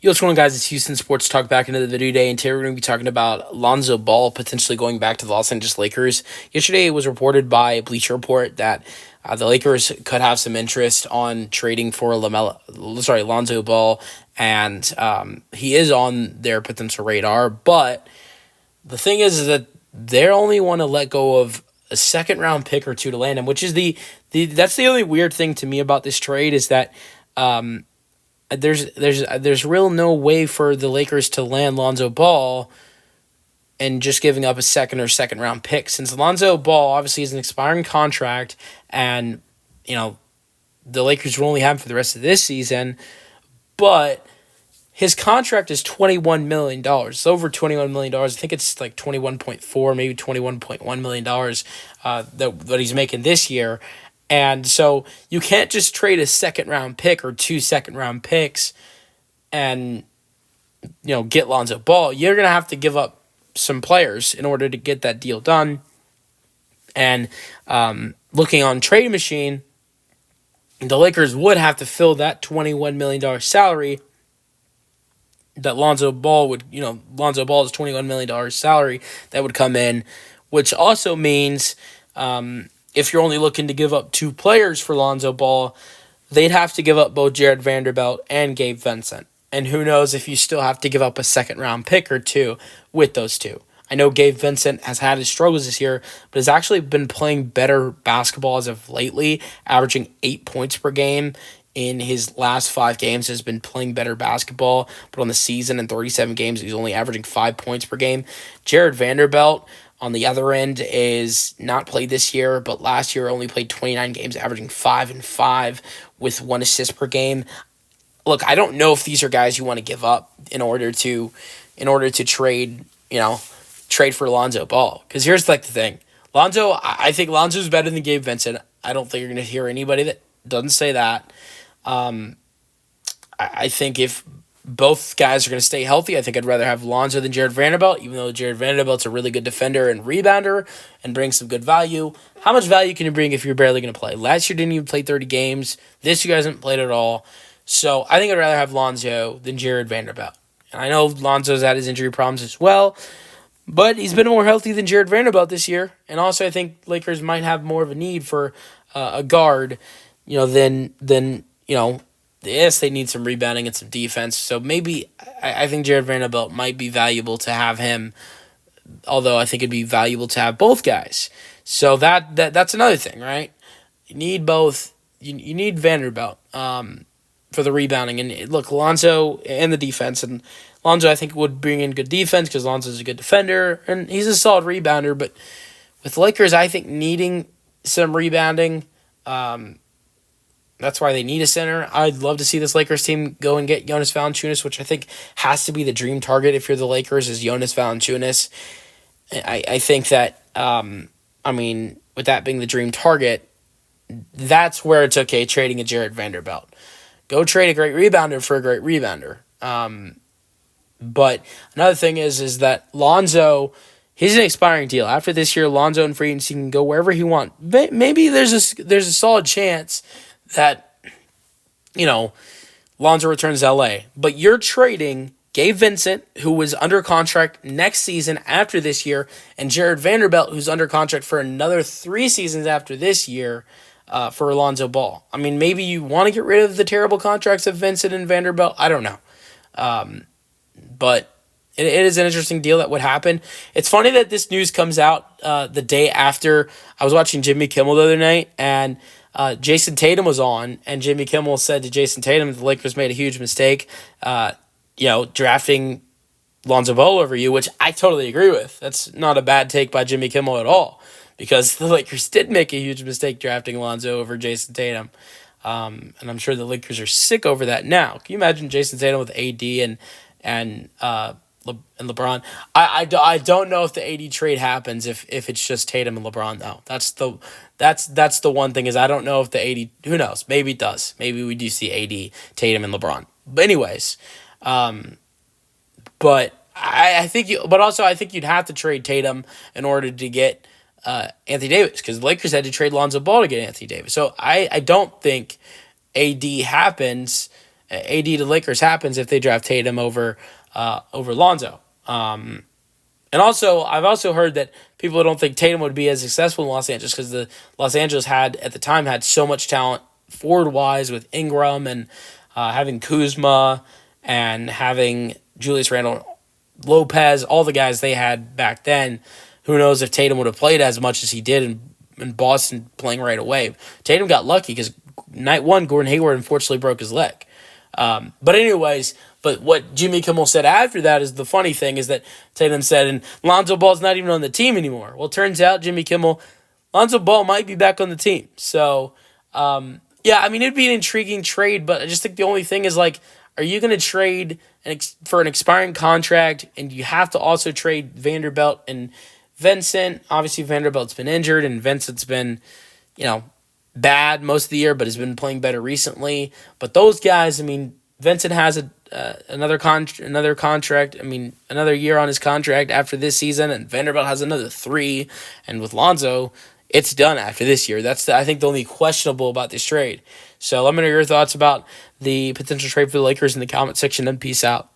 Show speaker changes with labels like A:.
A: Yo, what's going on, guys? It's Houston Sports Talk back into the video today, and today we're going to be talking about Lonzo Ball potentially going back to the Los Angeles Lakers. Yesterday, it was reported by Bleacher Report that the Lakers could have some interest on trading for Lonzo Ball, and he is on their potential radar. But the thing is that they only want to let go of a second round pick or two to land him, which is that's the only weird thing to me about this trade is that. There's real no way for the Lakers to land Lonzo Ball and just giving up a second round pick, since Lonzo Ball obviously is an expiring contract, and the Lakers will only have him for the rest of this season, but his contract is $21 million. It's over $21 million. I think it's like 21.4, maybe $21.1 million that he's making this year. And so you can't just trade a second round pick or two second round picks and get Lonzo Ball. You're going to have to give up some players in order to get that deal done. And looking on Trade Machine, the Lakers would have to fill that $21 million salary that Lonzo Ball would, Lonzo Ball's $21 million salary that would come in, which also means if you're only looking to give up two players for Lonzo Ball, they'd have to give up both Jared Vanderbilt and Gabe Vincent. And who knows if you still have to give up a second-round pick or two with those two. I know Gabe Vincent has had his struggles this year, but has actually been playing better basketball as of lately, averaging 8 points per game in his last 5 games, has been playing better basketball. But on the season, in 37 games, he's only averaging 5 points per game. Jared Vanderbilt, on the other end, is not played this year, but last year only played 29 games, averaging 5 and 5 with 1 assist per game. Look, I don't know if these are guys you want to give up in order to trade, trade for Lonzo Ball. Because here's the thing. I think Lonzo's better than Gabe Vincent. I don't think you're going to hear anybody that doesn't say that. I think if both guys are going to stay healthy, I think I'd rather have Lonzo than Jared Vanderbilt, even though Jared Vanderbilt's a really good defender and rebounder and brings some good value. How much value can you bring if you're barely going to play? Last year didn't even play 30 games. This year hasn't played at all. So I think I'd rather have Lonzo than Jared Vanderbilt. And I know Lonzo's had his injury problems as well, but he's been more healthy than Jared Vanderbilt this year. And also I think Lakers might have more of a need for a guard, than yes, they need some rebounding and some defense. So maybe I think Jared Vanderbilt might be valuable to have him, although I think it'd be valuable to have both guys. So that's another thing, right? You need both. You need Vanderbilt for the rebounding. And look, Lonzo and the defense. And Lonzo, I think, would bring in good defense because Lonzo's a good defender. And he's a solid rebounder. But with Lakers, I think needing some rebounding, that's why they need a center. I'd love to see this Lakers team go and get Jonas Valanciunas, which I think has to be the dream target if you're the Lakers, is Jonas Valanciunas. I think that, with that being the dream target, that's where it's okay trading a Jared Vanderbilt. Go trade a great rebounder for a great rebounder. But another thing is that Lonzo, he's an expiring deal. After this year, Lonzo and free agency can go wherever he wants. Maybe there's a solid chance that, Lonzo returns to LA. But you're trading Gabe Vincent, who was under contract next season after this year, and Jared Vanderbilt, who's under contract for another 3 seasons after this year, for Lonzo Ball. Maybe you want to get rid of the terrible contracts of Vincent and Vanderbilt. I don't know. But it is an interesting deal that would happen. It's funny that this news comes out the day after. I was watching Jimmy Kimmel the other night, and Jason Tatum was on, and Jimmy Kimmel said to Jason Tatum, the Lakers made a huge mistake, drafting Lonzo Ball over you, which I totally agree with. That's not a bad take by Jimmy Kimmel at all, because the Lakers did make a huge mistake drafting Lonzo over Jason Tatum. And I'm sure the Lakers are sick over that now. Can you imagine Jason Tatum with AD and LeBron? I don't know if the AD trade happens if it's just Tatum and LeBron, though. That's the one thing, is I don't know if the AD, who knows? Maybe it does. Maybe we do see AD, Tatum, and LeBron. But anyways, but I think you'd have to trade Tatum in order to get Anthony Davis, because the Lakers had to trade Lonzo Ball to get Anthony Davis. So I don't think AD happens AD to Lakers happens if they draft Tatum over Lonzo. And also, I've also heard that people don't think Tatum would be as successful in Los Angeles because the Los Angeles at the time had so much talent forward wise with Ingram and having Kuzma and having Julius Randle, Lopez, all the guys they had back then. Who knows if Tatum would have played as much as he did in Boston playing right away. Tatum got lucky because night one, Gordon Hayward unfortunately broke his leg. But what Jimmy Kimmel said after that is the funny thing is that Tatum said, and Lonzo Ball's not even on the team anymore. Well, it turns out, Jimmy Kimmel, Lonzo Ball might be back on the team. So, it'd be an intriguing trade, but I just think the only thing is, like, are you going to trade for an expiring contract, and you have to also trade Vanderbilt and Vincent? Obviously, Vanderbilt's been injured, and Vincent's been, bad most of the year, but has been playing better recently. But those guys, Vincent has another contract. Another year on his contract after this season, and Vanderbilt has another 3. And with Lonzo, it's done after this year. That's I think the only questionable about this trade. So let me know your thoughts about the potential trade for the Lakers in the comment section, and peace out.